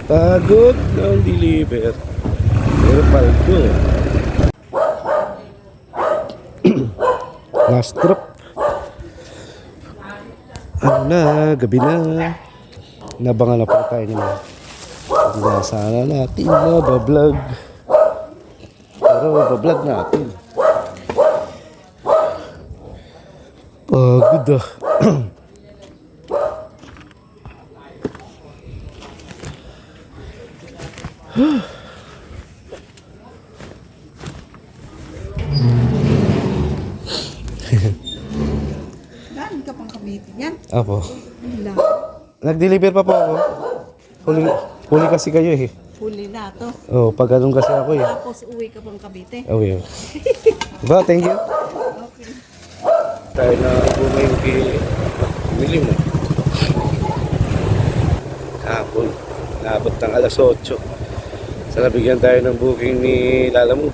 Pagod ng deliver. Pero paldo. Last drop. Ano na, gabi na. Nabangan na po tayo nila. Hindi sana natin mabablog. Pero bablog natin. Pagod ah. Dami ka pang Cavite yan. Apo. Wala. Nag-deliver pa po ako. Huli kasi kayo eh. Huli na to. Oh, pag ganun kasi ako eh. Tapos uwi ka pang Cavite. Okay. Ba, thank you. Okay. Tayo na bumay yung pili mo. Kahapon, naabot ng alas 8. Sa nabigyan tayo ng booking ni Lala mo.